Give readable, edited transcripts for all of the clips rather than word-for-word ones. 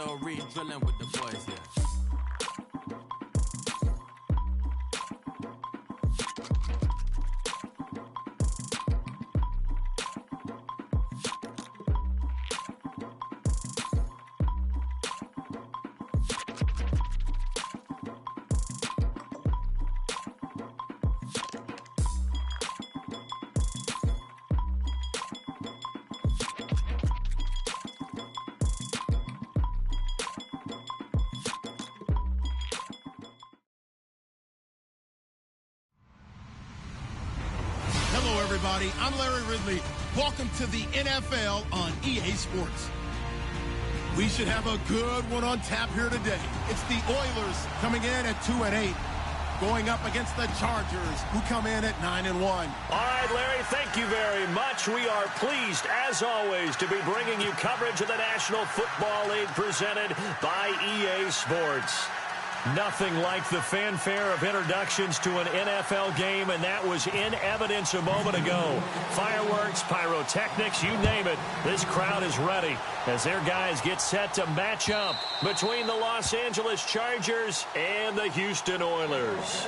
Lil Reed drilling with the boys here. Hello, everybody. I'm Larry Ridley. Welcome to the NFL on EA Sports. We should have a good one on tap here today. It's the Oilers coming in at 2-8, going up against the Chargers, who come in at 9-1. All right, Larry, thank you very much. We are pleased, as always, to be bringing you coverage of the National Football League presented by EA Sports. Nothing like the fanfare of introductions to an NFL game, and that was in evidence a moment ago. Fireworks, pyrotechnics, you name it. This crowd is ready as their guys get set to match up between the Los Angeles Chargers and the Houston Oilers.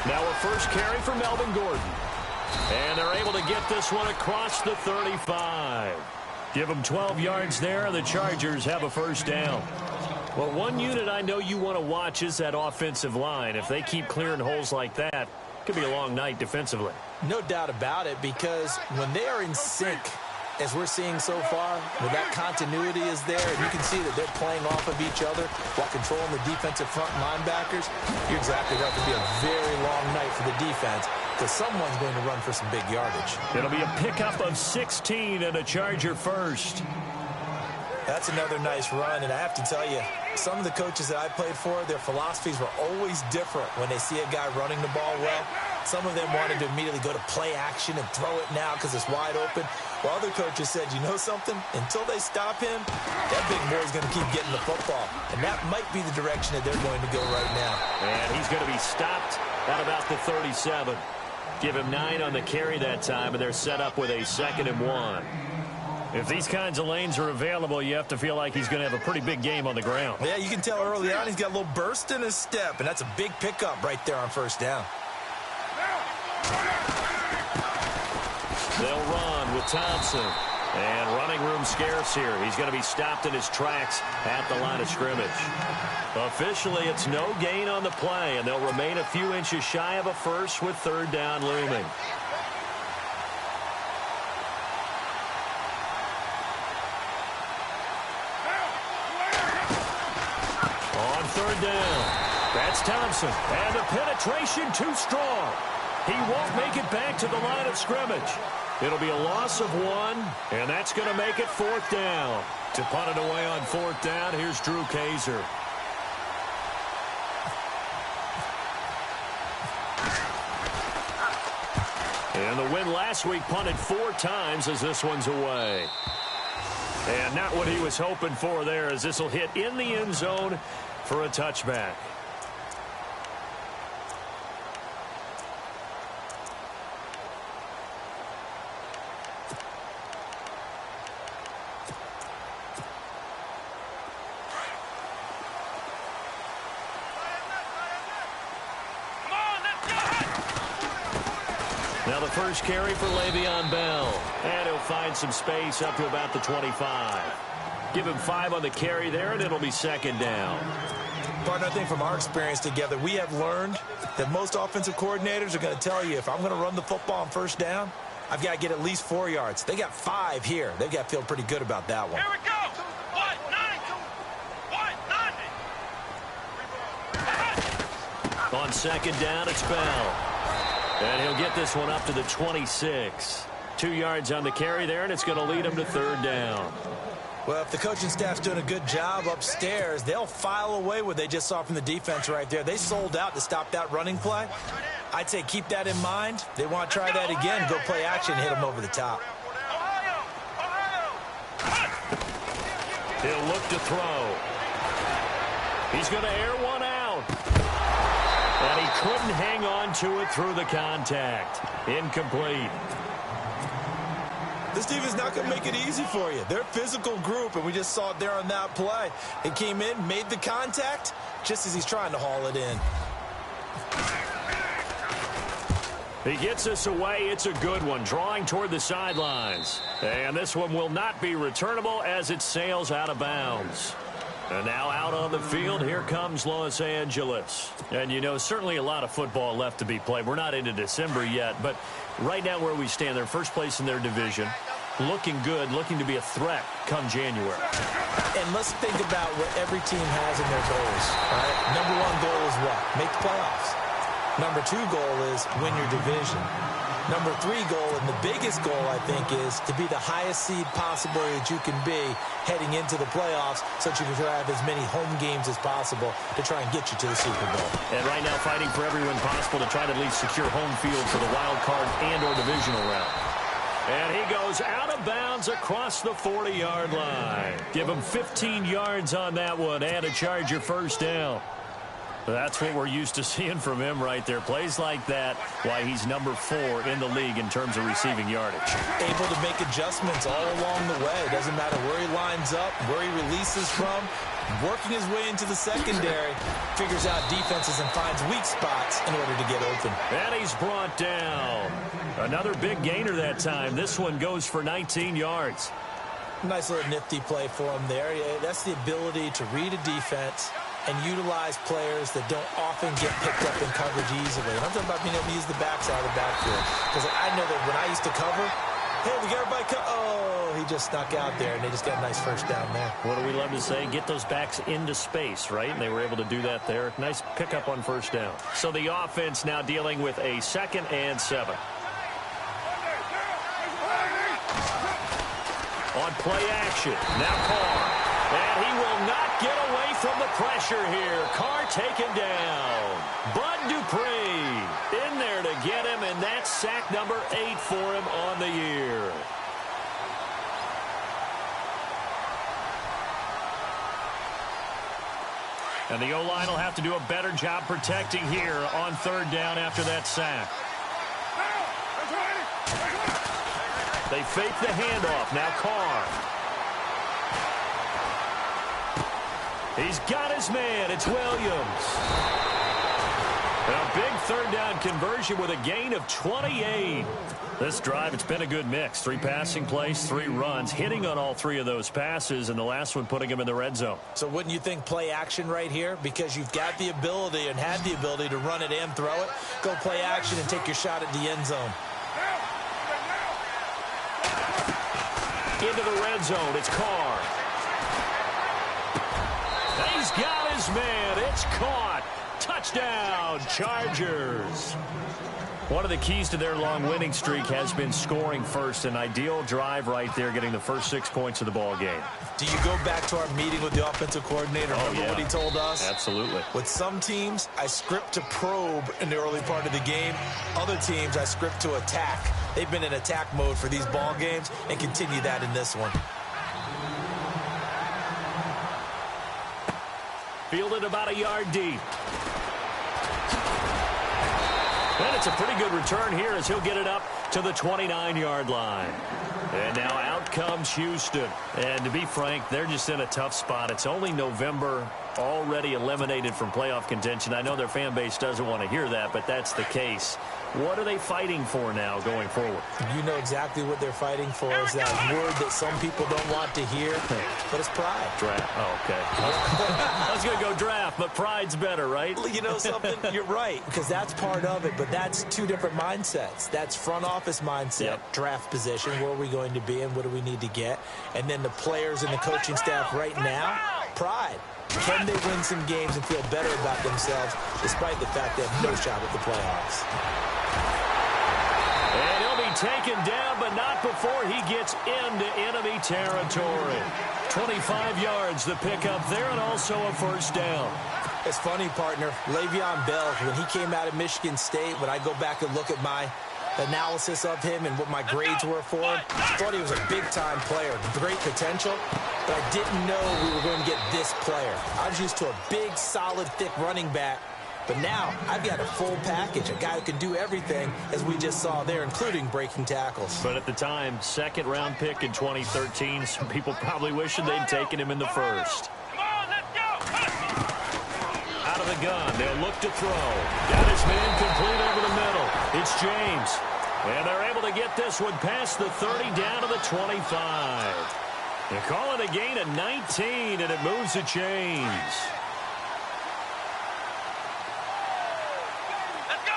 Now a first carry for Melvin Gordon. And they're able to get this one across the 35. Give them 12 yards there, and the Chargers have a first down. Well, one unit I know you want to watch is that offensive line. If they keep clearing holes like that, it could be a long night defensively. No doubt about it, because when they are in sync, as we're seeing so far, when that continuity is there, and you can see that they're playing off of each other while controlling the defensive front linebackers, you're exactly right. It'll be a very long night for the defense, because someone's going to run for some big yardage. It'll be a pickup of 16 and a Charger first. That's another nice run, and I have to tell you, some of the coaches that I played for, their philosophies were always different when they see a guy running the ball well. Some of them wanted to immediately go to play action and throw it now because it's wide open. While other coaches said, you know something? Until they stop him, that big boy's going to keep getting the football. And that might be the direction that they're going to go right now. And he's going to be stopped at about the 37. Give him 9 on the carry that time, and they're set up with a 2nd and 1. If these kinds of lanes are available, you have to feel like he's going to have a pretty big game on the ground. Yeah, you can tell early on he's got a little burst in his step, and that's a big pickup right there on first down. They'll run with Thompson. And running room scarce here. He's going to be stopped in his tracks at the line of scrimmage. Officially, it's no gain on the play, and they'll remain a few inches shy of a first with 3rd down looming. On 3rd down, that's Thompson. And the penetration too strong. He won't make it back to the line of scrimmage. It'll be a loss of 1, and that's going to make it 4th down. To punt it away on 4th down, here's Drew Kaiser. And the win last week punted 4 times as this one's away. And not what he was hoping for there, as this will hit in the end zone for a touchback. Now the first carry for Le'Veon Bell. And he'll find some space up to about the 25. Give him 5 on the carry there, and it'll be 2nd down. Partner, I think from our experience together, we have learned that most offensive coordinators are going to tell you, if I'm going to run the football on first down, I've got to get at least 4 yards. They got 5 here. They've got to feel pretty good about that one. Here we go. 1-9. On 2nd down, it's Bell. And he'll get this one up to the 26. 2 yards on the carry there, and it's going to lead him to 3rd down. Well, if the coaching staff's doing a good job upstairs, they'll file away what they just saw from the defense right there. They sold out to stop that running play. I'd say keep that in mind. They want to try that again, go play action, and hit them over the top. He'll look to throw. He's going to air one out. And he couldn't hang on to it through the contact. Incomplete. This defense is not going to make it easy for you. They're a physical group, and we just saw it there on that play. It came in, made the contact, just as he's trying to haul it in. He gets us away. It's a good one, drawing toward the sidelines. And this one will not be returnable as it sails out of bounds. And now out on the field, here comes Los Angeles. And, you know, certainly a lot of football left to be played. We're not into December yet, but right now where we stand, they're first place in their division. Looking good, looking to be a threat come January. And let's think about what every team has in their goals. All right? Number one goal is what? Make the playoffs. Number two goal is win your division. Number three goal, and the biggest goal, I think, is to be the highest seed possible that you can be heading into the playoffs so that you can have as many home games as possible to try and get you to the Super Bowl. And right now fighting for every win possible to try to at least secure home field for the wild card and or divisional round. And he goes out of bounds across the 40-yard line. Give him 15 yards on that one and a Charger first down. That's what we're used to seeing from him right there. Plays like that, why he's number 4 in the league in terms of receiving yardage. Able to make adjustments all along the way. Doesn't matter where he lines up, where he releases from. Working his way into the secondary, figures out defenses and finds weak spots in order to get open. And he's brought down. Another big gainer that time. This one goes for 19 yards. Nice little nifty play for him there. Yeah, that's the ability to read a defense and utilize players that don't often get picked up in coverage easily. And I'm talking about being able to use the backside of the backfield. Because I know that when I used to cover, hey, we got everybody oh, he just snuck out there, and they just got a nice first down there. What do we love to say? Get those backs into space, right? And they were able to do that there. Nice pickup on first down. So the offense now dealing with a 2nd and 7. On play action, now Carr. And he will not get away from the pressure here. Carr taken down. Bud Dupree in there to get him, and that's sack number 8 for him on the year. And the O-line will have to do a better job protecting here on 3rd down after that sack. They fake the handoff. Now Carr. He's got his man. It's Williams. A big 3rd down conversion with a gain of 28. This drive, it's been a good mix. 3 passing plays, 3 runs, hitting on all 3 of those passes, and the last one putting him in the red zone. So wouldn't you think play action right here? Because you've got the ability and had the ability to run it and throw it. Go play action and take your shot at the end zone. Into the red zone, it's Carr. He's got his man. It's caught. Touchdown, Chargers. One of the keys to their long winning streak has been scoring first. An ideal drive right there, getting the first 6 points of the ball game. Do you go back to our meeting with the offensive coordinator? Remember what he told us? Absolutely. With some teams, I script to probe in the early part of the game. Other teams, I script to attack. They've been in attack mode for these ball games and continue that in this one. Fielded about a yard deep. And it's a pretty good return here as he'll get it up to the 29-yard line. And now out comes Houston. And to be frank, they're just in a tough spot. It's only November, already eliminated from playoff contention. I know their fan base doesn't want to hear that, but that's the case. What are they fighting for now going forward? You know exactly what they're fighting for. Is that word that some people don't want to hear, but it's pride. Draft. Oh, okay. I was going to go draft, but pride's better, right? You know something? You're right, because that's part of it, but that's 2 different mindsets. That's front office mindset, draft position, where are we going to be and what do we need to get? And then the players and the coaching staff right now, pride. Can they win some games and feel better about themselves despite the fact they have no shot at the playoffs? And he'll to be taken down, but not before he gets into enemy territory. 25 yards the pickup there, and also a first down. It's funny, partner. Le'Veon Bell, when he came out of Michigan State, when I go back and look at my analysis of him and what my grades were for him, I thought he was a big-time player, great potential, but I didn't know we were going to get this player. I was used to a big, solid, thick running back, but now I've got a full package, a guy who can do everything, as we just saw there, including breaking tackles. But at the time, second-round pick in 2013, some people probably wishing they'd taken him in the first. Out of the gun, they'll look to throw. Got his man complete over the middle. It's James. And they're able to get this one past the 30 down to the 25. They're calling a gain of 19, and it moves the chains. Let's go!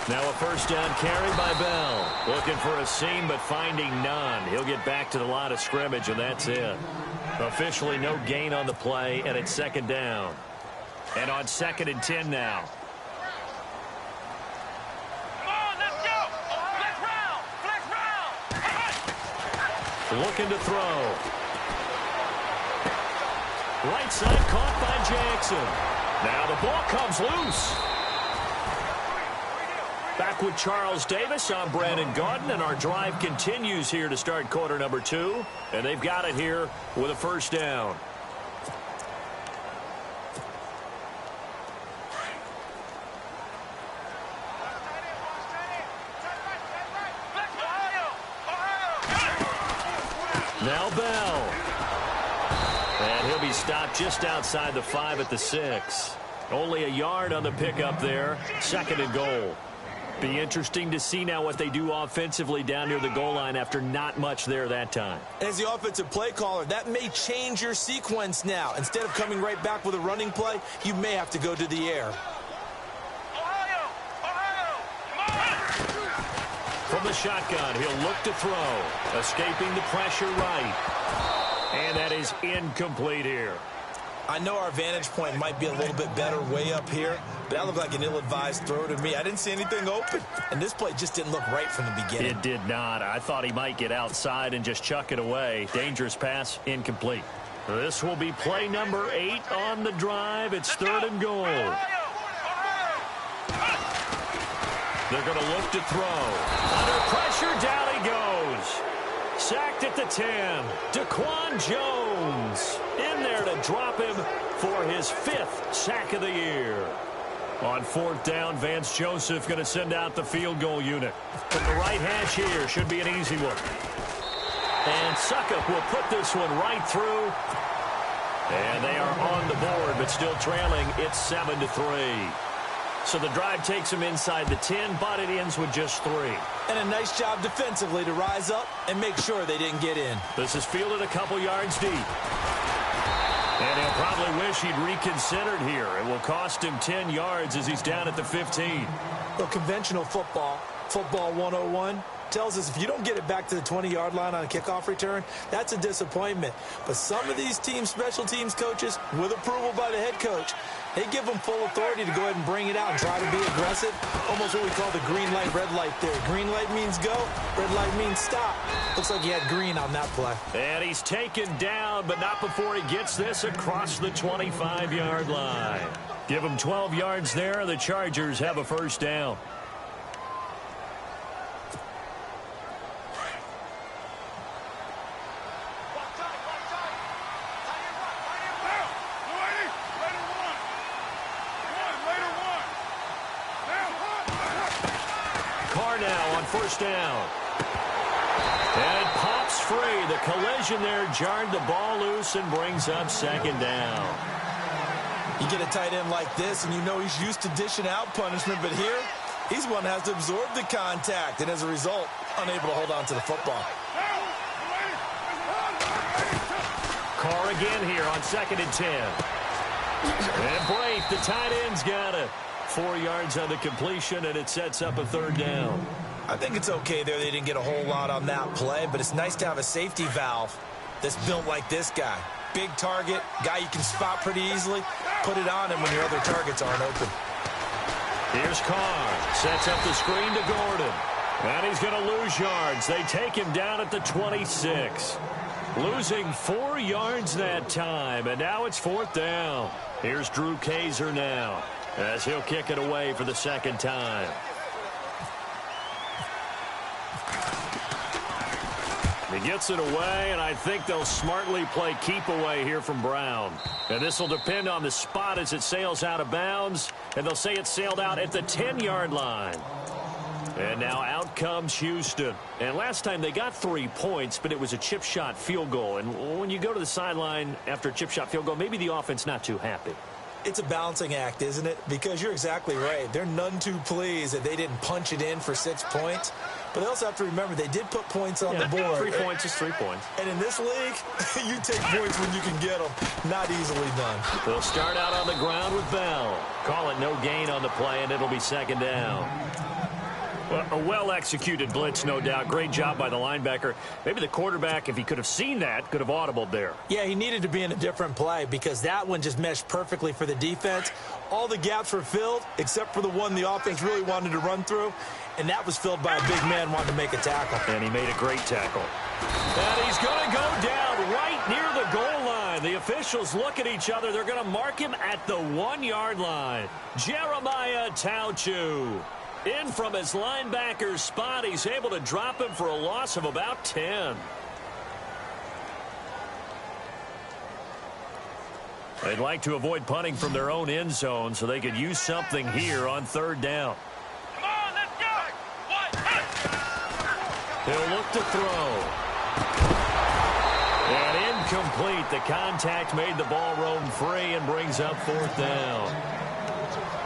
Now a first down carry by Bell. Looking for a seam, but finding none. He'll get back to the line of scrimmage, and that's it. Officially no gain on the play, and it's second down. And on 2nd and 10 now. Come on, let's go! Flex round! Flex round! Looking to throw. Right side caught by Jackson. Now the ball comes loose. Back with Charles Davis, I'm Brandon Gaudin, and our drive continues here to start quarter number 2. And they've got it here with a first down. Now Bell. And he'll be stopped just outside the 5 at the 6. Only a yard on the pickup there. 2nd and goal. Be interesting to see now what they do offensively down near the goal line after not much there that time. As the offensive play caller, that may change your sequence now. Instead of coming right back with a running play, you may have to go to the air. From the shotgun, he'll look to throw. Escaping the pressure right. And that is incomplete here. I know our vantage point might be a little bit better way up here, but that looked like an ill-advised throw to me. I didn't see anything open, and this play just didn't look right from the beginning. It did not. I thought he might get outside and just chuck it away. Dangerous pass, incomplete. This will be play number 8 on the drive. It's 3rd and goal. They're going to look to throw. Under pressure, down he goes. Sacked at the 10. Daquan Jones in there to drop him for his 5th sack of the year. On 4th down, Vance Joseph going to send out the field goal unit. From the right hash here, should be an easy one. And Suckup will put this one right through. And they are on the board, but still trailing. It's 7-3. So the drive takes them inside the 10, but it ends with just 3. And a nice job defensively to rise up and make sure they didn't get in. This is fielded a couple yards deep. And he'll probably wish he'd reconsidered here. It will cost him 10 yards as he's down at the 15. Well, conventional football 101, tells us if you don't get it back to the 20-yard line on a kickoff return, that's a disappointment. But some of these team special teams coaches, with approval by the head coach, they give them full authority to go ahead and bring it out and try to be aggressive. Almost what we call the green light, red light theory. Green light means go, red light means stop. Looks like he had green on that play. And he's taken down, but not before he gets this across the 25-yard line. Give him 12 yards there. The Chargers have a first down. First down. And it pops free. The collision there jarred the ball loose and brings up 2nd down. You get a tight end like this, and you know he's used to dishing out punishment, but here, he's one that has to absorb the contact, and as a result, unable to hold on to the football. Carr again here on 2nd and 10. And Braith, the tight end's got it. 4 yards on the completion, and it sets up a 3rd down. I think it's okay there. They didn't get a whole lot on that play, but it's nice to have a safety valve that's built like this guy. big target, guy you can spot pretty easily, put it on him when your other targets aren't open. Here's Carr. Sets up the screen to Gordon. And he's going to lose yards. They take him down at the 26. Losing 4 yards that time, and now it's 4th down. Here's Drew Kaiser now, as he'll kick it away for the second time. He gets it away, and I think they'll smartly play keep away here from Brown. And this will depend on the spot as it sails out of bounds, and they'll say it sailed out at the 10-yard line. And now out comes Houston. And last time they got 3 points, but it was a chip shot field goal. And when you go to the sideline after a chip shot field goal, maybe the offense not too happy. It's a balancing act, isn't it? Because you're exactly right. They're none too pleased that they didn't punch it in for 6 points. But they also have to remember they did put points on the board. 3 points is 3 points. And in this league, you take points when you can get them. Not easily done. They'll start out on the ground with Bell. Call it no gain on the play, and it'll be 2nd down. Well, a well-executed blitz, no doubt. Great job by the linebacker. Maybe the quarterback, if he could have seen that, could have audibled there. Yeah, he needed to be in a different play because that one just meshed perfectly for the defense. All the gaps were filled except for the one the offense really wanted to run through, and that was filled by a big man wanting to make a tackle. And he made a great tackle. And he's going to go down right near the goal line. The officials look at each other. They're going to mark him at the 1-yard line. Jeremiah Tauchu. In from his linebacker spot, he's able to drop him for a loss of about 10. They'd like to avoid punting from their own end zone so they could use something here on 3rd down. Come on, let's go. He'll look to throw. And incomplete. The contact made the ball roam free and brings up 4th down.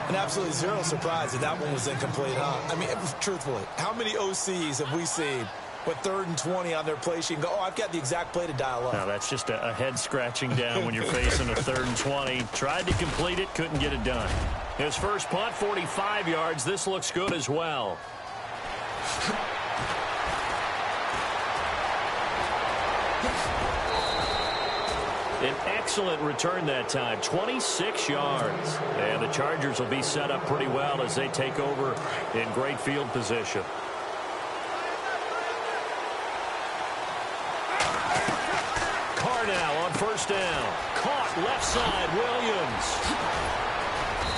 And absolutely zero surprise that that one was incomplete, huh? I mean, truthfully, how many OCs have we seen with 3rd and 20 on their play sheet and go, oh, I've got the exact play to dial up? Now, that's just a head-scratching down when you're facing a 3rd and 20. Tried to complete it, couldn't get it done. His first punt, 45 yards. This looks good as well. An excellent return that time, 26 yards. And the Chargers will be set up pretty well as they take over in great field position. Carr now on 1st down. Caught left side, Williams.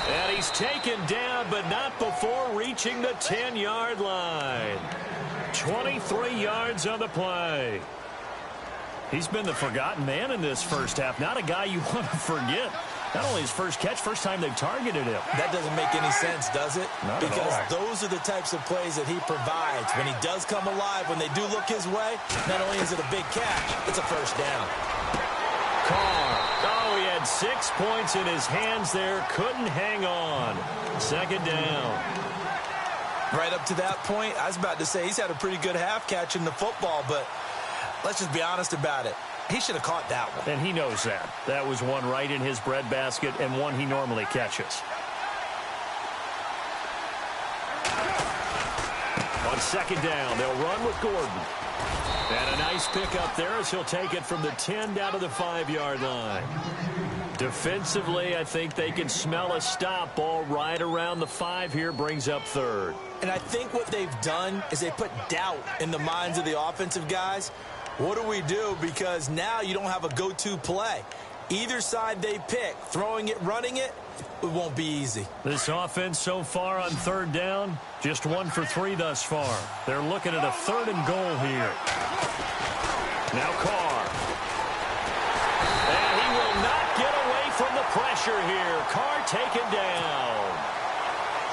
And he's taken down, but not before reaching the 10-yard line. 23 yards on the play. He's been the forgotten man in this first half. Not a guy you want to forget. Not only his first catch, first time they've targeted him. That doesn't make any sense, does it? Not because at all. Those are the types of plays that he provides. When he does come alive, when they do look his way, not only is it a big catch, it's a 1st down. Carr. Oh, he had 6 points in his hands there. Couldn't hang on. 2nd down. Right up to that point, I was about to say he's had a pretty good half catching the football, but let's just be honest about it. He should have caught that one. And he knows that. That was one right in his breadbasket and one he normally catches. On 2nd down, they'll run with Gordon. And a nice pickup there as he'll take it from the 10 down to the 5-yard line. Defensively, I think they can smell a stop. Ball right around the 5 here, brings up 3rd. And I think what they've done is they put doubt in the minds of the offensive guys. What do we do? Because now you don't have a go-to play. Either side they pick, throwing it, running it, it won't be easy. This offense so far on 3rd down, just 1 for 3 thus far. They're looking at a 3rd and goal here. Now Carr. And he will not get away from the pressure here. Carr taken down.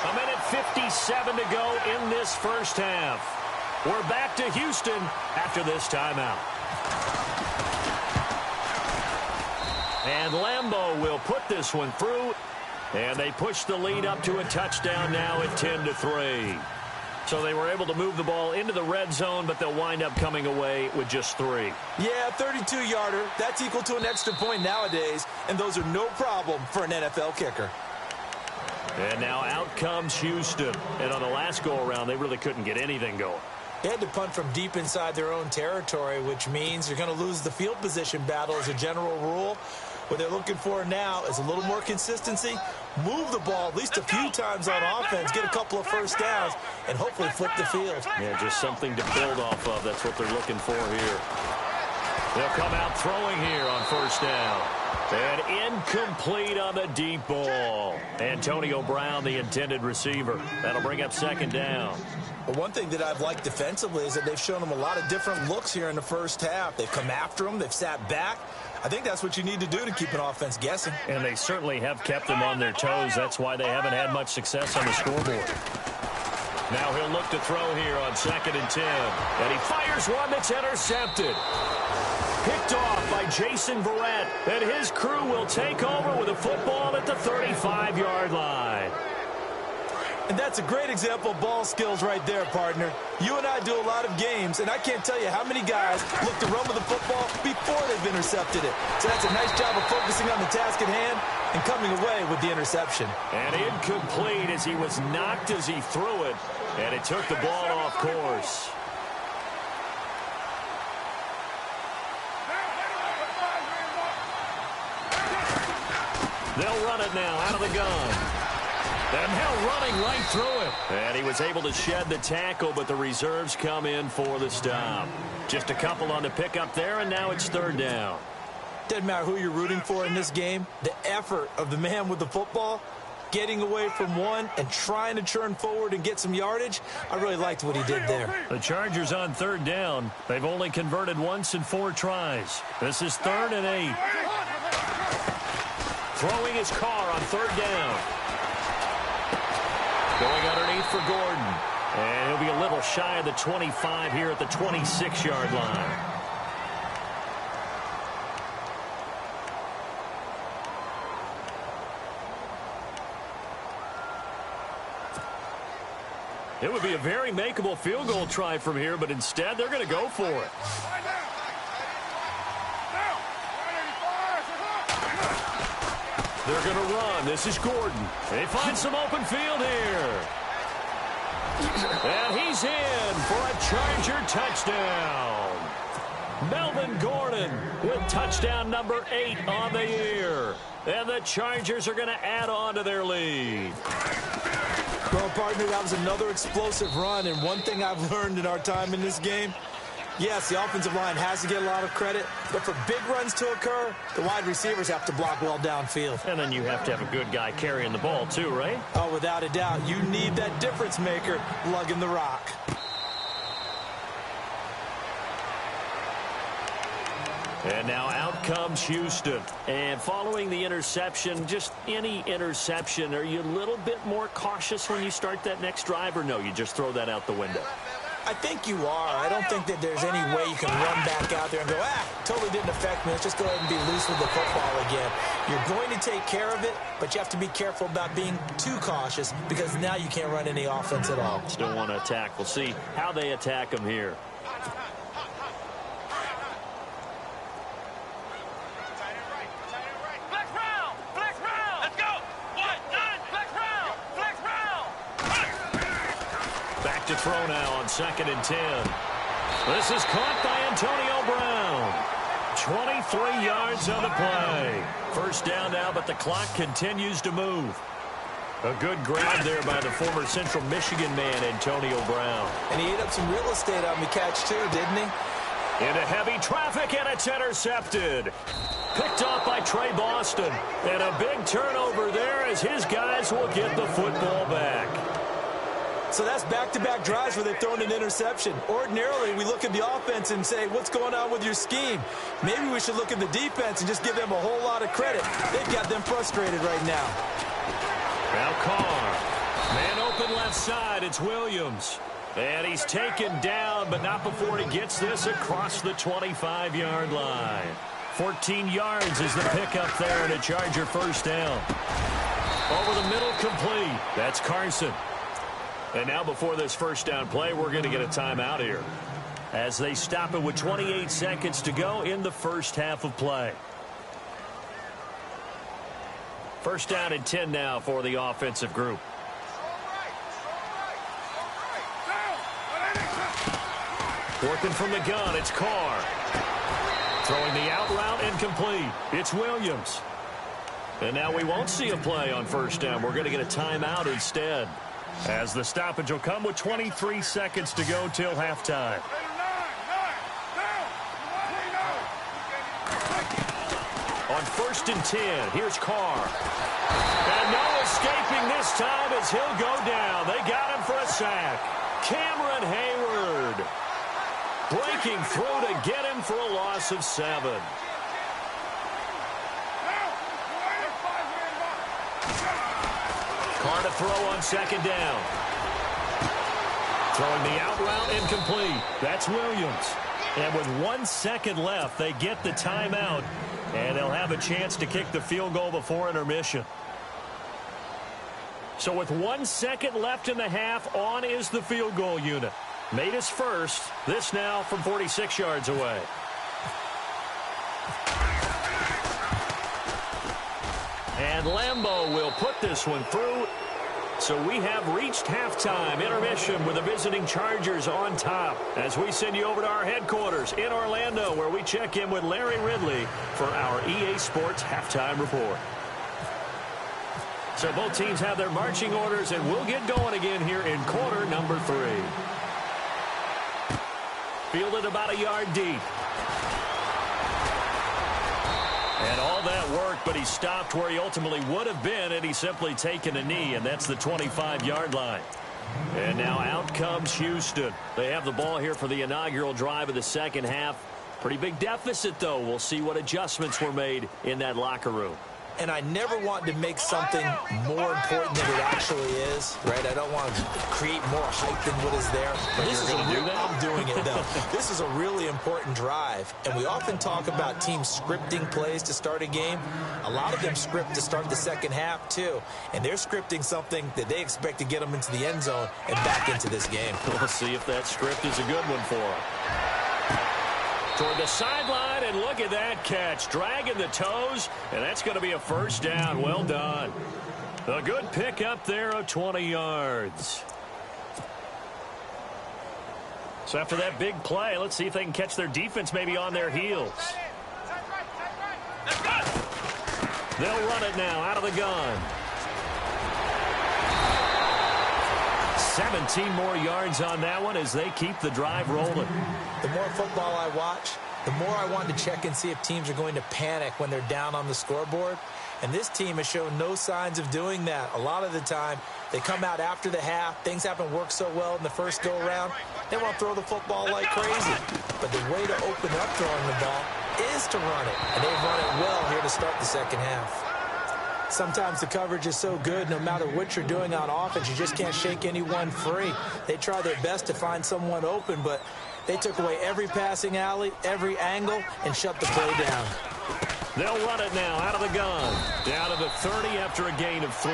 1:57 to go in this first half. We're back to Houston after this timeout. And Lambeau will put this one through. And they push the lead up to a touchdown now at 10-3. So they were able to move the ball into the red zone, but they'll wind up coming away with just 3. Yeah, 32-yarder. That's equal to an extra point nowadays, and those are no problem for an NFL kicker. And now out comes Houston. And on the last go-around, they really couldn't get anything going. They had to punt from deep inside their own territory, which means you're going to lose the field position battle as a general rule. What they're looking for now is a little more consistency, move the ball at least a few times on offense, get a couple of first downs, and hopefully flip the field. Yeah, just something to build off of. That's what they're looking for here. They'll come out throwing here on first down. And incomplete on the deep ball. Antonio Brown, the intended receiver. That'll bring up second down. But one thing that I've liked defensively is that they've shown them a lot of different looks here in the first half. They've come after them. They've sat back. I think that's what you need to do to keep an offense guessing. And they certainly have kept them on their toes. That's why they haven't had much success on the scoreboard. Now he'll look to throw here on 2nd and 10. And he fires one that's intercepted. Picked off by Jason Verrett. And his crew will take over with a football at the 35-yard line. And that's a great example of ball skills right there, partner. You and I do a lot of games, and I can't tell you how many guys look to run with the football before they've intercepted it. So that's a nice job of focusing on the task at hand and coming away with the interception. And incomplete as he was knocked as he threw it, and it took the ball off course. They'll run it now out of the gun. And now running right through it. And he was able to shed the tackle, but the reserves come in for the stop. Just a couple on the pickup there, and now it's 3rd down. Doesn't matter who you're rooting for in this game. The effort of the man with the football, getting away from one and trying to churn forward and get some yardage, I really liked what he did there. The Chargers on 3rd down. They've only converted once in 4 tries. This is 3rd and 8. Throwing his car on 3rd down. Going underneath for Gordon. And he'll be a little shy of the 25 here at the 26-yard line. It would be a very makeable field goal try from here, but instead they're going to go for it. They're going to run. This is Gordon. They find some open field here. And he's in for a Charger touchdown. Melvin Gordon with touchdown number 8 on the year. And the Chargers are going to add on to their lead. Well, partner, that was another explosive run. And one thing I've learned in our time in this game, yes, the offensive line has to get a lot of credit, but for big runs to occur, the wide receivers have to block well downfield. And then you have to have a good guy carrying the ball too, right? Oh, without a doubt. You need that difference maker lugging the rock. And now out comes Houston. And following the interception, just any interception, are you a little bit more cautious when you start that next drive, or no, you just throw that out the window? I think you are. I don't think that there's any way you can run back out there and go, totally didn't affect me. Let's just go ahead and be loose with the football again. You're going to take care of it, but you have to be careful about being too cautious because now you can't run any offense at all. Still want to attack. We'll see how they attack them here. To throw now on 2nd and 10. This is caught by Antonio Brown. 23 yards on the play. First down now, but the clock continues to move. A good grab there by the former Central Michigan man, Antonio Brown. And he ate up some real estate on the catch, too, didn't he? Into heavy traffic, and it's intercepted. Picked off by Trey Boston. And a big turnover there as his guys will get the football back. So that's back-to-back drives where they've thrown an interception. Ordinarily, we look at the offense and say, what's going on with your scheme? Maybe we should look at the defense and just give them a whole lot of credit. They've got them frustrated right now. Now Carr. Man open left side. It's Williams. And he's taken down, but not before he gets this across the 25-yard line. 14 yards is the pickup there, and a Charger first down. Over the middle, complete. That's Carson. And now before this first down play, we're going to get a timeout here as they stop it with 28 seconds to go in the first half of play. First down and 10 now for the offensive group. Working from the gun, it's Carr. Throwing the out route incomplete. It's Williams. And now we won't see a play on first down. We're going to get a timeout instead, as the stoppage will come with 23 seconds to go till halftime. On 1st and 10, here's Carr. And no escaping this time as he'll go down. They got him for a sack. Cameron Hayward breaking through to get him for a loss of 7. Carr to throw on 2nd down. Throwing the out route incomplete. That's Williams. And with 1 second left, they get the timeout, and they'll have a chance to kick the field goal before intermission. So with 1 second left in the half, on is the field goal unit. Made his first. This now from 46 yards away. And Lambeau will put this one through. So we have reached halftime. Intermission with the visiting Chargers on top, as we send you over to our headquarters in Orlando, where we check in with Larry Ridley for our EA Sports Halftime Report. So both teams have their marching orders, and we'll get going again here in quarter number 3. Fielded about a yard deep. And all that work, but he stopped where he ultimately would have been had he simply taken a knee, and that's the 25-yard line. And now out comes Houston. They have the ball here for the inaugural drive of the second half. Pretty big deficit, though. We'll see what adjustments were made in that locker room. And I never want to make something more important than it actually is, right? I don't want to create more hype than what is there. But this is I'm doing it, though. This is a really important drive. And we often talk about teams scripting plays to start a game. A lot of them script to start the second half, too. And they're scripting something that they expect to get them into the end zone and back into this game. We'll see if that script is a good one for them. Toward the sideline, and look at that catch. Dragging the toes, and that's going to be a first down. Well done. A good pick up there of 20 yards. So after that big play, let's see if they can catch their defense maybe on their heels. They'll run it now out of the gun. 17 more yards on that one as they keep the drive rolling. The more football I watch, the more I want to check and see if teams are going to panic when they're down on the scoreboard. And this team has shown no signs of doing that. A lot of the time, they come out after the half. Things haven't worked so well in the first go-around. They want to throw the football like crazy. But the way to open up throwing the ball is to run it. And they've run it well here to start the second half. Sometimes the coverage is so good, no matter what you're doing on offense, you just can't shake anyone free. They try their best to find someone open, but they took away every passing alley, every angle, and shut the play down. They'll run it now out of the gun. Down to the 30 after a gain of 3.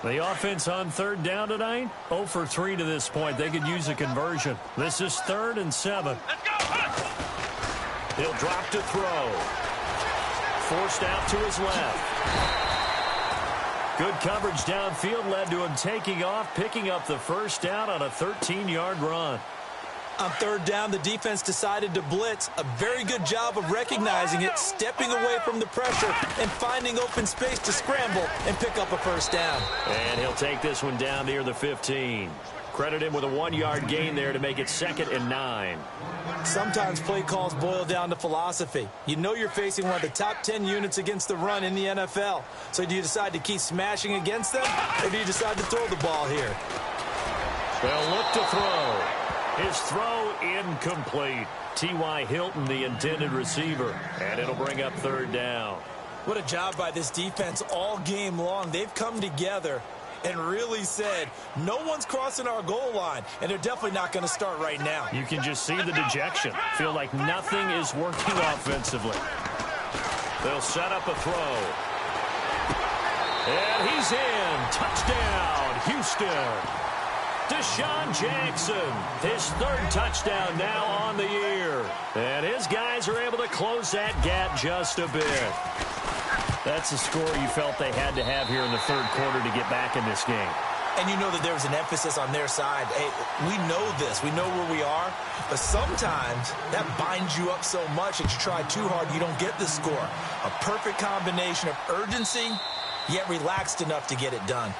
The offense on third down tonight, 0 for 3 to this point. They could use a conversion. This is 3rd and 7. He'll drop to throw. Forced out to his left. Good coverage downfield led to him taking off, picking up the first down on a 13-yard run. On third down, the defense decided to blitz. A very good job of recognizing it, stepping away from the pressure, and finding open space to scramble and pick up a first down. And he'll take this one down near the 15. Credit him with a 1-yard gain there to make it 2nd and 9. Sometimes play calls boil down to philosophy. You know you're facing one of the top 10 units against the run in the NFL. So do you decide to keep smashing against them, or do you decide to throw the ball here? They'll look to throw. His throw incomplete. T.Y. Hilton, the intended receiver. And it'll bring up 3rd down. What a job by this defense all game long. They've come together and really said, no one's crossing our goal line, and they're definitely not going to start right now. You can just see the dejection. Feel like nothing is working offensively. They'll set up a throw. And he's in. Touchdown, Houston. Deshaun Jackson, his 3rd touchdown now on the year. And his guys are able to close that gap just a bit. That's the score you felt they had to have here in the third quarter to get back in this game. And you know that there was an emphasis on their side. Hey, we know this. We know where we are. But sometimes that binds you up so much that you try too hard, you don't get the score. A perfect combination of urgency, yet relaxed enough to get it done.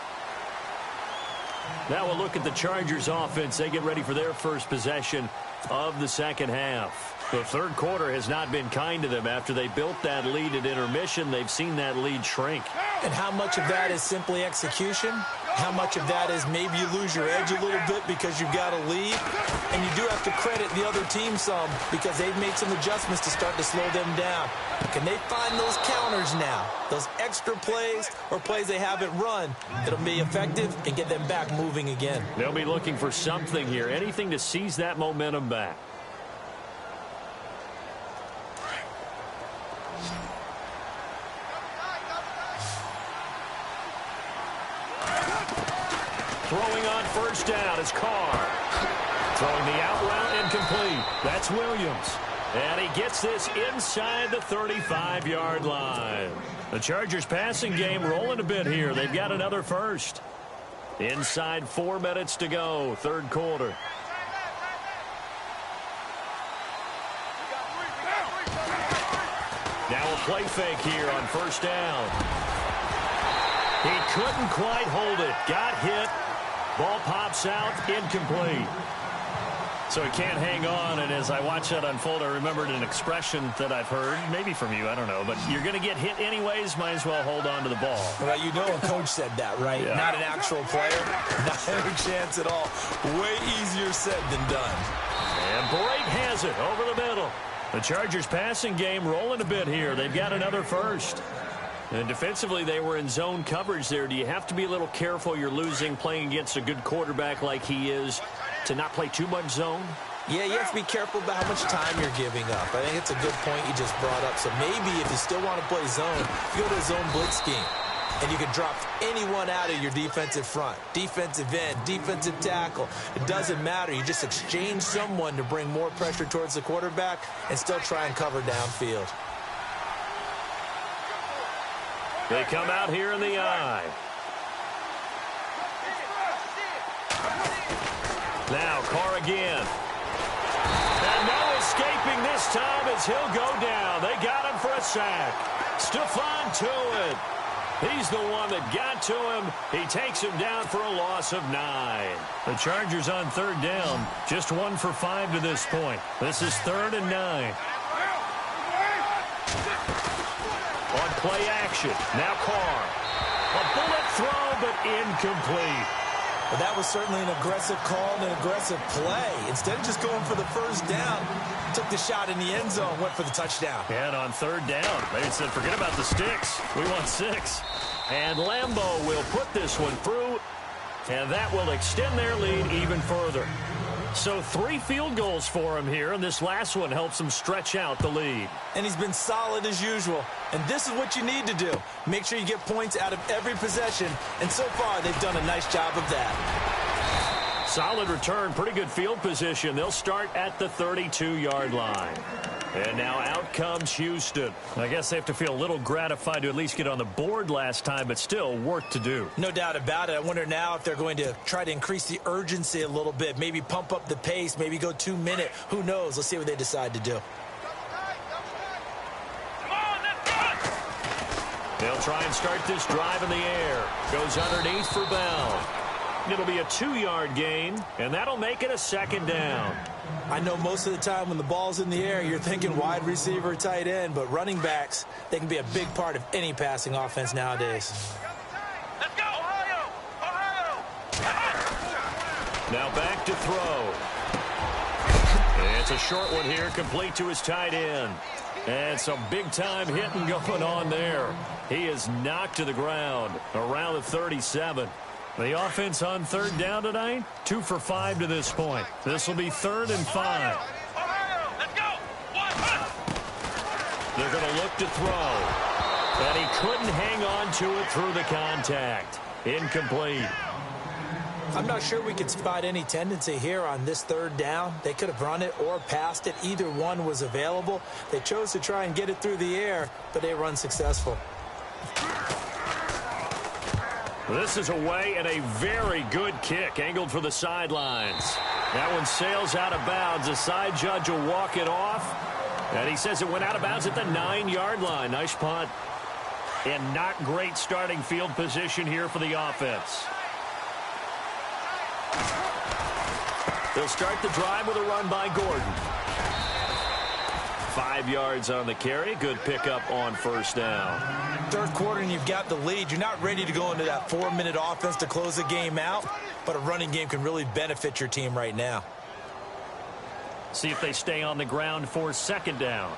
Now we'll look at the Chargers offense. They get ready for their first possession of the second half. The third quarter has not been kind to them. After they built that lead at intermission, they've seen that lead shrink. And how much of that is simply execution? How much of that is maybe you lose your edge a little bit because you've got a lead? And you do have to credit the other team some because they've made some adjustments to start to slow them down. Can they find those counters now? Those extra plays or plays they haven't run that'll be effective and get them back moving again? They'll be looking for something here, anything to seize that momentum back. Throwing on first down is Carr. Throwing the out route incomplete. That's Williams. And he gets this inside the 35-yard line. The Chargers passing game rolling a bit here. They've got another first. Inside 4 minutes to go, third quarter. Now a play fake here on first down. He couldn't quite hold it. Got hit. Ball pops out, incomplete. So he can't hang on, and as I watch that unfold, I remembered an expression that I've heard, maybe from you, I don't know, but you're going to get hit anyways, might as well hold on to the ball. Well, you know a coach said that, right? Yeah. Not an actual player. Not any chance at all. Way easier said than done. And Brake has it over the middle. The Chargers passing game rolling a bit here. They've got another first. And defensively, they were in zone coverage there. Do you have to be a little careful? You're losing, playing against a good quarterback like he is, to not play too much zone? Yeah, you have to be careful about how much time you're giving up. I think it's a good point you just brought up. So maybe if you still want to play zone, you go to a zone blitz scheme. And you can drop anyone out of your defensive front. Defensive end, defensive tackle. It doesn't matter. You just exchange someone to bring more pressure towards the quarterback and still try and cover downfield. They come out here in the eye. Now Carr again. And no escaping this time as he'll go down. They got him for a sack. Stephon Tuitt. He's the one that got to him. He takes him down for a loss of 9. The Chargers on third down. Just 1 for 5 to this point. This is 3rd and 9. On play action. Now Carr. A bullet throw, but incomplete. Well, that was certainly an aggressive call and an aggressive play. Instead of just going for the first down, took the shot in the end zone, went for the touchdown. And on third down, they said, forget about the sticks. We want 6. And Lambeau will put this one through, and that will extend their lead even further. So 3 field goals for him here, and this last one helps him stretch out the lead. And he's been solid as usual. And this is what you need to do. Make sure you get points out of every possession. And so far, they've done a nice job of that. Solid return, pretty good field position. They'll start at the 32-yard line. And now out comes Houston. I guess they have to feel a little gratified to at least get on the board last time, but still work to do. No doubt about it. I wonder now if they're going to try to increase the urgency a little bit, maybe pump up the pace, maybe go 2-minute. Who knows? Let's see what they decide to do. They'll try and start this drive in the air. Goes underneath for Bell. It'll be a 2-yard gain, and that'll make it a 2nd down. I know most of the time when the ball's in the air, you're thinking wide receiver, tight end, but running backs, they can be a big part of any passing offense nowadays. Let's go, Ohio! Ohio! Now back to throw. It's a short one here, complete to his tight end. And some big-time hitting going on there. He is knocked to the ground around the 37. The offense on third down tonight, 2 for 5 to this point. This will be 3rd and 5. Ohio! Let's go! They're going to look to throw. And he couldn't hang on to it through the contact. Incomplete. I'm not sure we could spot any tendency here on this 3rd down. They could have run it or passed it. Either one was available. They chose to try and get it through the air, but they were unsuccessful. This is away and a very good kick, angled for the sidelines. That one sails out of bounds. The side judge will walk it off. And he says it went out of bounds at the 9-yard line. Nice punt. And not great starting field position here for the offense. They'll start the drive with a run by Gordon. 5 yards on the carry. Good pickup on first down. Third quarter and you've got the lead. You're not ready to go into that 4-minute offense to close the game out, but a running game can really benefit your team right now. See if they stay on the ground for second down.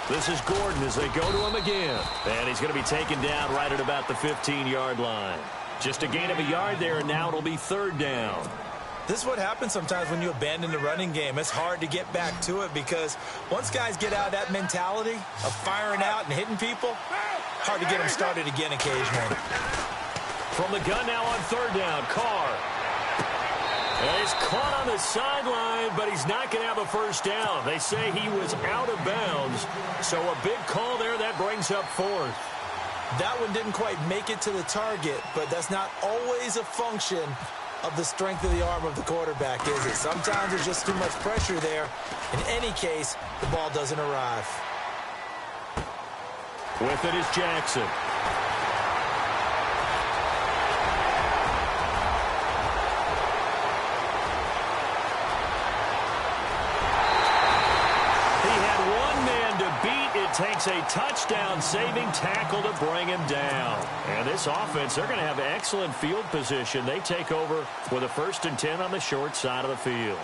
This is Gordon as they go to him again. And he's going to be taken down right at about the 15-yard line. Just a gain of a yard there, and now it'll be third down. This is what happens sometimes when you abandon the running game. It's hard to get back to it because once guys get out of that mentality of firing out and hitting people, hard to get them started again occasionally. From the gun now on third down, Carr. And he's caught on the sideline, but he's not going to have a first down. They say he was out of bounds, so a big call there that brings up fourth. That one didn't quite make it to the target, but that's not always a function of the strength of the arm of the quarterback, is it? Sometimes there's just too much pressure there. In any case, the ball doesn't arrive. With it is Jackson. Takes a touchdown-saving tackle to bring him down. And this offense, they're going to have excellent field position. They take over with a 1st and 10 on the short side of the field.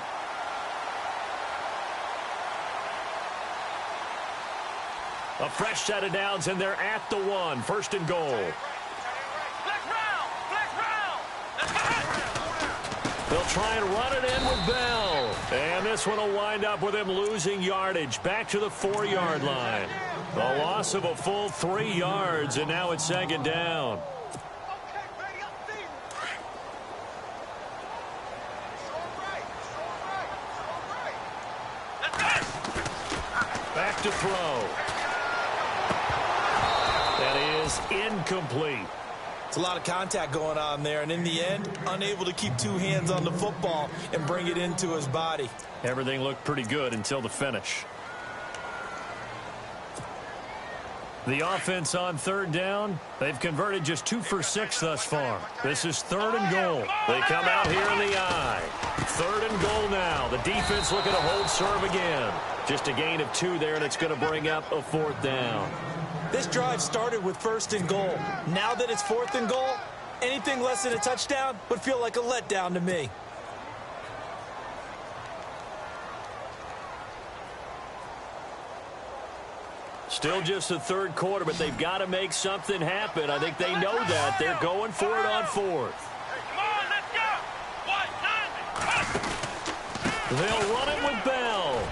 A fresh set of downs, and they're at the 1. 1st and goal. They'll try and run it in with Bell. And this one will wind up with him losing yardage back to the 4-yard line. A loss of a full 3 yards, and now it's second down. Back to throw. That is incomplete. It's a lot of contact going on there, and in the end, unable to keep 2 hands on the football and bring it into his body. Everything looked pretty good until the finish. The offense on third down, they've converted just 2 for 6 thus far. This is 3rd and goal. They come out here in the I. 3rd and goal now. The defense looking to hold serve again. Just a gain of 2 there, and it's going to bring up a 4th down. This drive started with 1st and goal. Now that it's 4th and goal, anything less than a touchdown would feel like a letdown to me. Still just the 3rd quarter, but they've got to make something happen. I think they know that. They're going for it on 4th. They'll run it with Bell.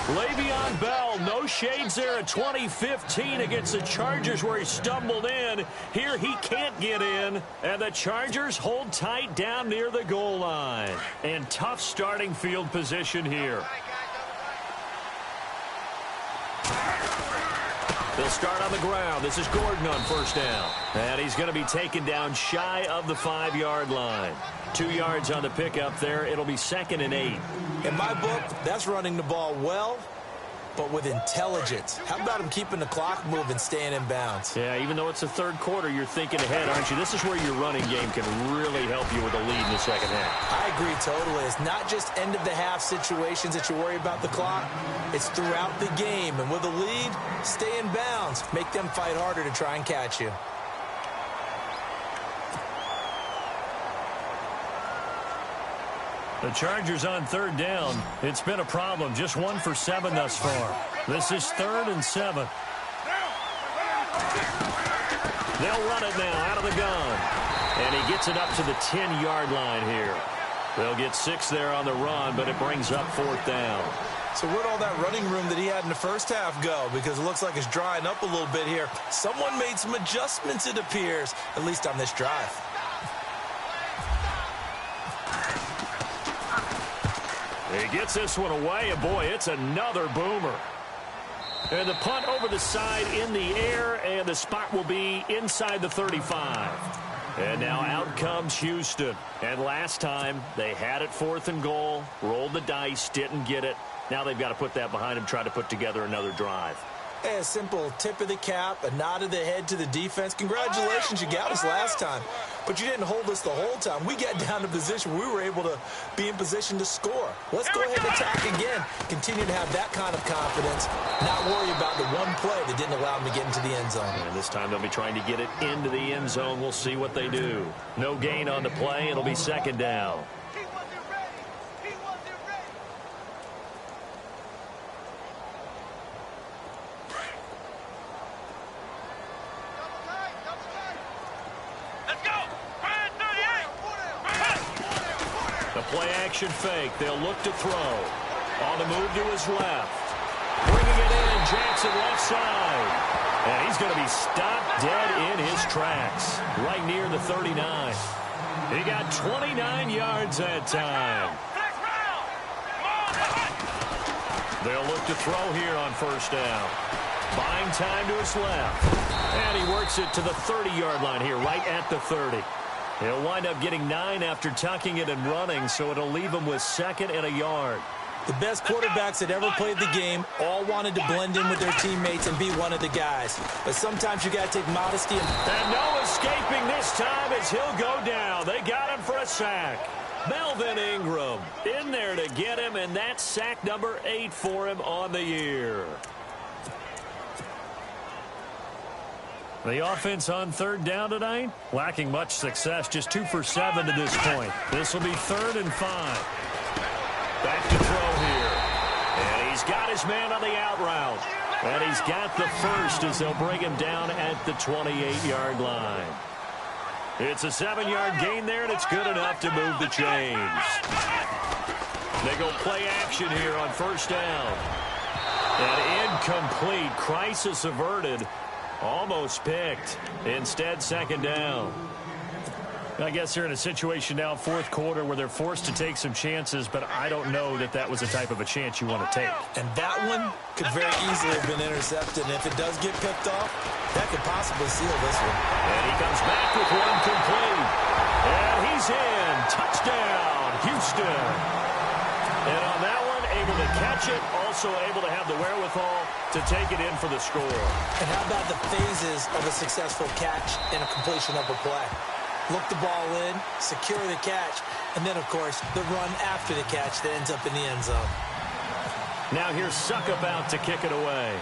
Le'Veon Bell, no shades there at 2015 against the Chargers where he stumbled in. Here he can't get in, and the Chargers hold tight down near the goal line. And tough starting field position here. They'll start on the ground. This is Gordon on first down. And he's going to be taken down shy of the 5-yard line. 2 yards on the pickup there. It'll be 2nd and 8. In my book, that's running the ball well, but with intelligence. How about him keeping the clock moving, staying in bounds? Yeah, even though it's the 3rd quarter, you're thinking ahead, aren't you? This is where your running game can really help you with a lead in the second half. I agree totally. It's not just end-of-the-half situations that you worry about the clock. It's throughout the game. And with a lead, stay in bounds. Make them fight harder to try and catch you. The Chargers on 3rd down. It's been a problem. Just 1 for 7 thus far. This is 3rd and 7. They'll run it now out of the gun. And he gets it up to the 10-yard line here. They'll get 6 there on the run, but it brings up 4th down. So where'd all that running room that he had in the first half go? Because it looks like it's drying up a little bit here. Someone made some adjustments, it appears, at least on this drive. He gets this one away, and boy, it's another boomer. And the punt over the side in the air, and the spot will be inside the 35. And now out comes Houston. And last time, they had it 4th and goal, rolled the dice, didn't get it. Now they've got to put that behind them, try to put together another drive. Hey, a simple tip of the cap, a nod of the head to the defense. Congratulations, you got us last time. But you didn't hold us the whole time. We got down to position where we were able to be in position to score. Let's go ahead and attack again. Continue to have that kind of confidence. Not worry about the one play that didn't allow them to get into the end zone. And this time they'll be trying to get it into the end zone. We'll see what they do. No gain on the play. It'll be 2nd down. Play-action fake. They'll look to throw. On the move to his left. Bringing it in. Jackson left side. And he's going to be stopped dead in his tracks. Right near the 39. He got 29 yards that time. They'll look to throw here on 1st down. Buying time to his left. And he works it to the 30-yard line here, right at the 30. He'll wind up getting 9 after tucking it and running, so it'll leave him with 2nd and a yard. The best quarterbacks that ever played the game all wanted to blend in with their teammates and be one of the guys. But sometimes you got to take modesty. And no escaping this time as he'll go down. They got him for a sack. Melvin Ingram in there to get him, and that's sack number 8 for him on the year. The offense on 3rd down tonight, lacking much success, just 2 for 7 to this point. This will be 3rd and 5. Back to throw here. And he's got his man on the out route. And he's got the first as they'll bring him down at the 28-yard line. It's a 7-yard gain there, and it's good enough to move the chains. They go play action here on 1st down. And incomplete. Crisis averted. Almost picked. Instead, 2nd down. I guess they're in a situation now, 4th quarter, where they're forced to take some chances, but I don't know that that was the type of a chance you want to take. And that one could very easily have been intercepted. And if it does get picked off, that could possibly seal this one. And he comes back with one complete. And he's in. Touchdown, Houston. And on that one, able to catch it, also able to have the wherewithal to take it in for the score. And how about the phases of a successful catch and a completion of a play? Look the ball in, secure the catch, and then, of course, the run after the catch that ends up in the end zone. Now here's Suck about to kick it away.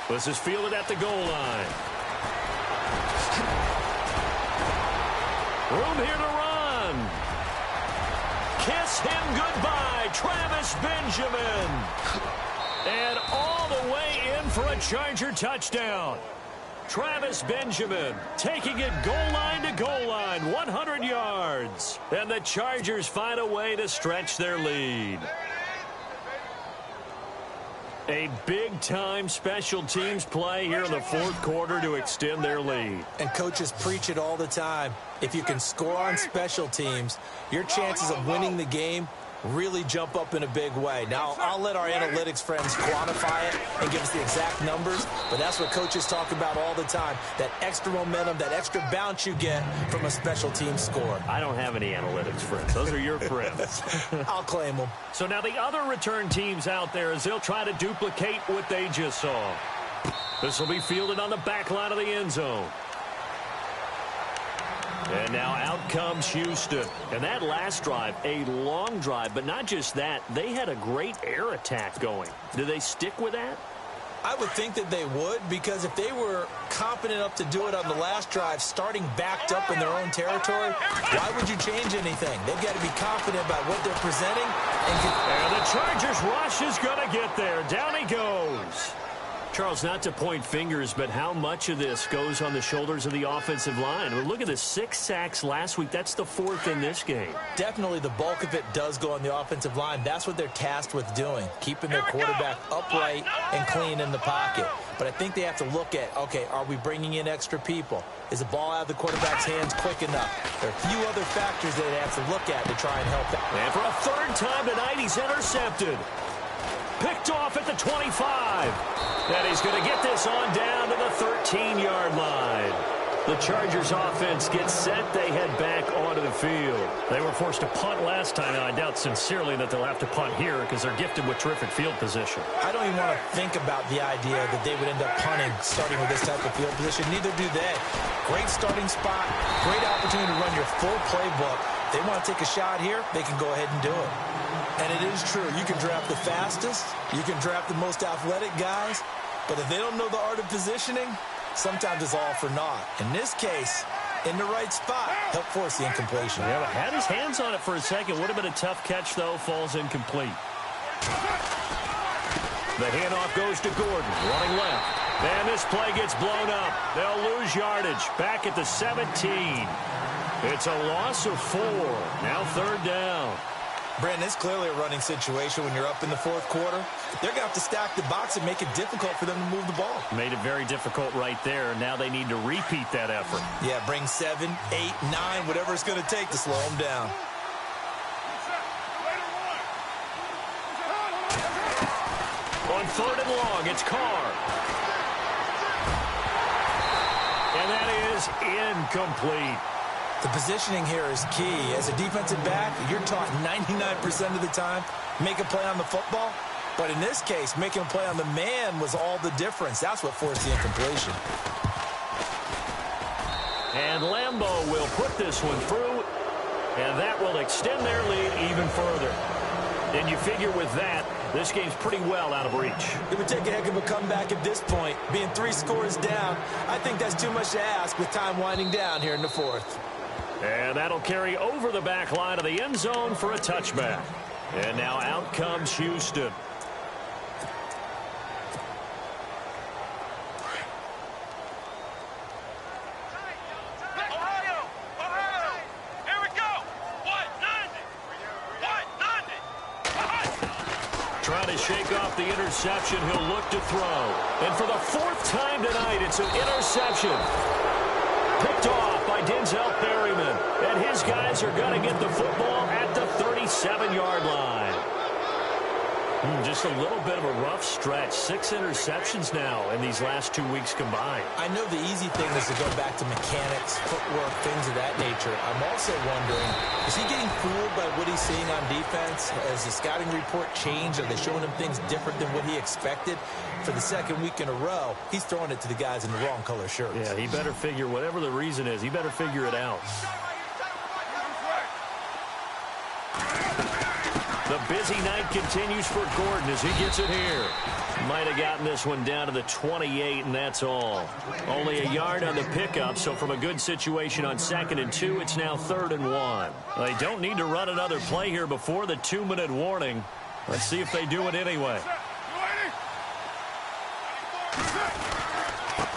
This is fielded at the goal line. Room here to run. Kiss him goodbye, Travis Benjamin. And all the way in for a Charger touchdown. Travis Benjamin taking it goal line to goal line, 100 yards. And the Chargers find a way to stretch their lead. A big-time special teams play here in the 4th quarter to extend their lead. And coaches preach it all the time. If you can score on special teams, your chances of winning the game really jump up in a big way. Now, I'll let our analytics friends quantify it and give us the exact numbers, but that's what coaches talk about all the time, that extra momentum, that extra bounce you get from a special team score. I don't have any analytics friends. Those are your friends. I'll claim them. So now the other return teams out there as they'll try to duplicate what they just saw. This will be fielded on the back line of the end zone. And now out comes Houston. And that last drive, a long drive, but not just that. They had a great air attack going. Do they stick with that? I would think that they would, because if they were confident enough to do it on the last drive, starting backed up in their own territory, why would you change anything? They've got to be confident about what they're presenting. And the Chargers rush is going to get there. Down he goes. Charles, not to point fingers, but how much of this goes on the shoulders of the offensive line? Well, look at the 6 sacks last week. That's the 4th in this game. Definitely the bulk of it does go on the offensive line. That's what they're tasked with doing, keeping their quarterback upright and clean in the pocket. But I think they have to look at, okay, are we bringing in extra people? Is the ball out of the quarterback's hands quick enough? There are a few other factors that they have to look at to try and help out. And for a 3rd time tonight, he's intercepted. Picked off at the 25. And he's going to get this on down to the 13-yard line. The Chargers offense gets set. They head back onto the field. They were forced to punt last time, and I doubt sincerely that they'll have to punt here because they're gifted with terrific field position. I don't even want to think about the idea that they would end up punting starting with this type of field position. Neither do they. Great starting spot, great opportunity to run your full playbook. They want to take a shot here, they can go ahead and do it. And it is true. You can draft the fastest. You can draft the most athletic guys. But if they don't know the art of positioning, sometimes it's all for naught. In this case, in the right spot, help force the incompletion. Yeah, but had his hands on it for a second. Would have been a tough catch, though. Falls incomplete. The handoff goes to Gordon, running left. And this play gets blown up. They'll lose yardage. Back at the 17. It's a loss of 4. Now 3rd down. Brandon, it's clearly a running situation when you're up in the 4th quarter. They're going to have to stack the box and make it difficult for them to move the ball. Made it very difficult right there. Now they need to repeat that effort. Yeah, bring 7, 8, 9, whatever it's going to take to slow them down. On 3rd and long, it's Carr. And that is incomplete. The positioning here is key. As a defensive back, you're taught 99% of the time, make a play on the football. But in this case, making a play on the man was all the difference. That's what forced the incompletion. And Lambeau will put this one through, and that will extend their lead even further. And you figure with that, this game's pretty well out of reach. It would take a heck of a comeback at this point. Being 3 scores down, I think that's too much to ask with time winding down here in the 4th. And that'll carry over the back line of the end zone for a touchback. And now out comes Houston. Ohio! Here we go! Trying to shake off the interception. He'll look to throw. And for the 4th time tonight, it's an interception. Picked off by Denzel Perryman. And his guys are going to get the football at the 37-yard line. Just a little bit of a rough stretch. 6 interceptions now in these last 2 weeks combined. I know the easy thing is to go back to mechanics, footwork, things of that nature. I'm also wondering, is he getting fooled by what he's seeing on defense? Has the scouting report changed? Are they showing him things different than what he expected? For the 2nd week in a row, he's throwing it to the guys in the wrong color shirts. Yeah, he better figure, whatever the reason is, he better figure it out. The busy night continues for Gordon as he gets it here. Might have gotten this one down to the 28, and that's all. Only a yard on the pickup, so from a good situation on 2nd and 2, it's now 3rd and 1. They don't need to run another play here before the 2-minute warning. Let's see if they do it anyway.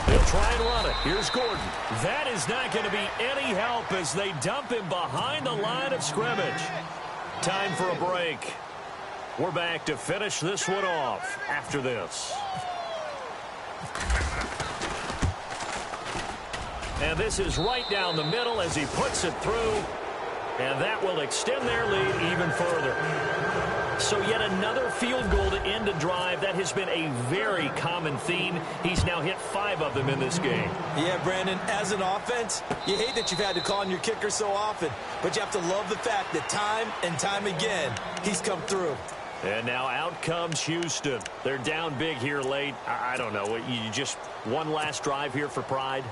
They'll try and run it. Here's Gordon. That is not going to be any help as they dump him behind the line of scrimmage. Time for a break. We're back to finish this one off after this. And this is right down the middle as he puts it through. And that will extend their lead even further. So yet another field goal to end a drive. That has been a very common theme. He's now hit 5 of them in this game. Yeah, Brandon, as an offense, you hate that you've had to call on your kicker so often, but you have to love the fact that time and time again, he's come through. And now out comes Houston. They're down big here late. I don't know. You just one last drive here for pride?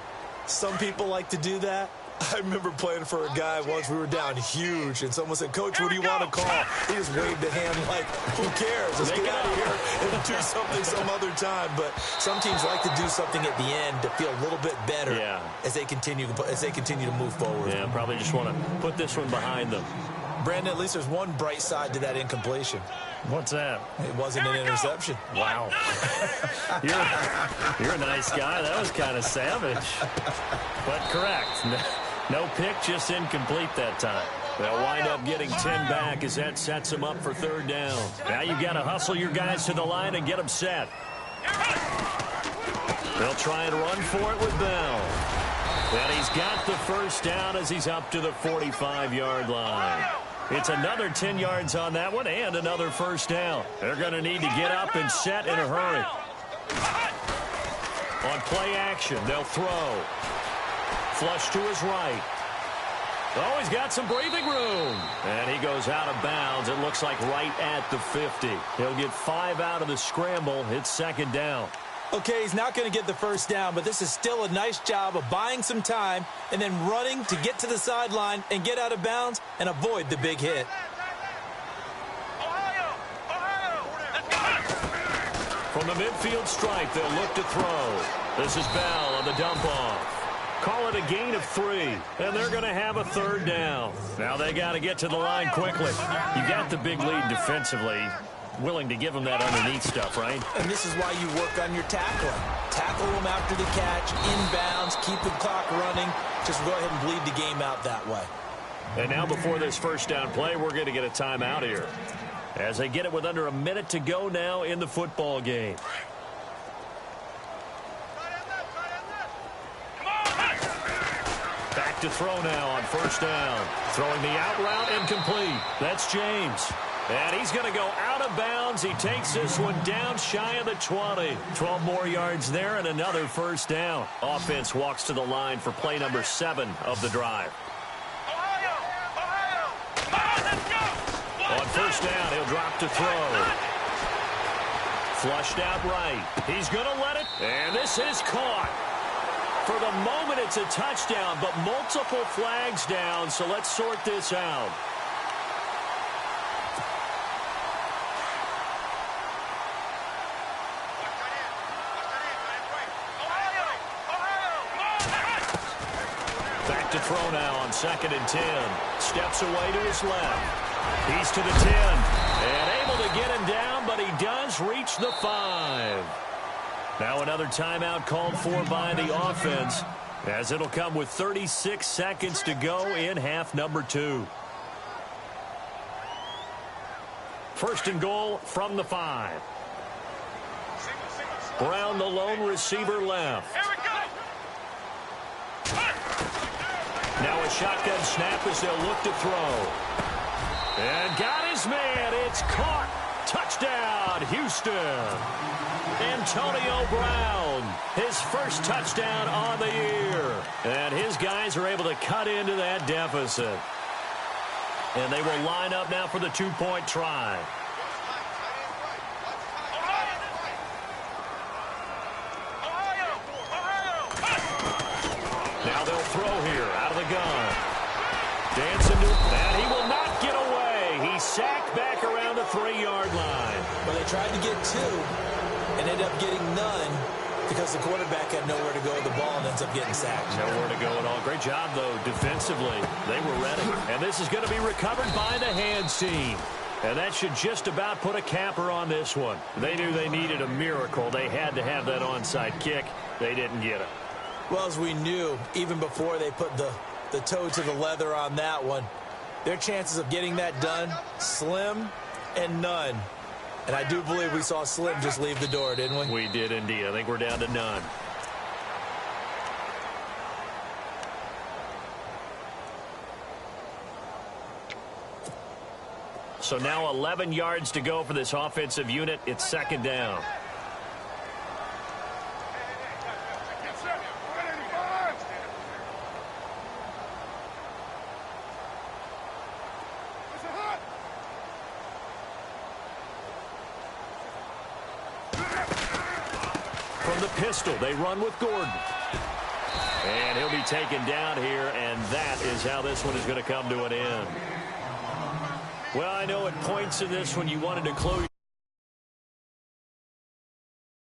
Some people like to do that. I remember playing for a guy once. We were down huge, and someone said, "Coach, what do you want to call?" He just waved a hand like, "Who cares? Let's get out of here and do something some other time." But some teams like to do something at the end to feel a little bit better as they continue to move forward. Yeah, probably just want to put this one behind them. Brandon, at least there's one bright side to that incompletion. What's that? It wasn't an interception. Wow. You're a nice guy. That was kind of savage. But correct. No pick, just incomplete that time. They'll wind up getting 10 back as that sets them up for third down. Now you've got to hustle your guys to the line and get them set. They'll try and run for it with Bell. And he's got the first down as he's up to the 45-yard line. It's another 10 yards on that one and another first down. They're going to need to get up and set in a hurry. On play action, they'll throw. Flush to his right. Oh, he's got some breathing room. And he goes out of bounds. It looks like right at the 50. He'll get 5 out of the scramble. It's second down. Okay, he's not going to get the first down, but this is still a nice job of buying some time and then running to get to the sideline and get out of bounds and avoid the big hit. From the midfield stripe, they'll look to throw. This is Bell on the dump off. Call it a gain of 3, and they're going to have a third down. Now they got to get to the line quickly. You got the big lead defensively. Willing to give them that underneath stuff, right? And this is why you work on your tackling. Tackle them after the catch, inbounds, keep the clock running. Just go ahead and bleed the game out that way. And now before this first down play, we're going to get a timeout here. As they get it with under a minute to go now in the football game. Back to throw now on first down. Throwing the out route incomplete. That's James. And he's going to go out of bounds. He takes this one down shy of the 20. 12 more yards there and another first down. Offense walks to the line for play number 7 of the drive. On first down, he'll drop to throw. Flushed out right. He's going to let it. And this is caught. For the moment, it's a touchdown, but multiple flags down, so let's sort this out. To throw now on 2nd and 10. Steps away to his left. He's to the 10. And able to get him down, but he does reach the 5. Now another timeout called for by the offense, as it'll come with 36 seconds to go in half number 2. First and goal from the 5. Brown, the lone receiver, left. Now a shotgun snap as they'll look to throw. And got his man. It's caught. Touchdown, Houston. Antonio Brown, his first touchdown on the year. And his guys are able to cut into that deficit. And they will line up now for the 2-point try. Now they'll throw here out of the gun. Dancing to, and he will not get away. He's sacked back around the 3-yard line. Well, they tried to get 2 and ended up getting none because the quarterback had nowhere to go with the ball and ends up getting sacked. Nowhere to go at all. Great job, though, defensively. They were ready. And this is going to be recovered by the hands team. And that should just about put a capper on this one. They knew they needed a miracle. They had to have that onside kick. They didn't get it. Well, as we knew, even before they put the toe to the leather on that one, their chances of getting that done, slim and none. And I do believe we saw Slim just leave the door, didn't we? We did indeed. I think we're down to none. So now 11 yards to go for this offensive unit. It's second down. From the pistol, they run with Gordon. And he'll be taken down here, and that is how this one is going to come to an end. Well, I know at points in this when you wanted to close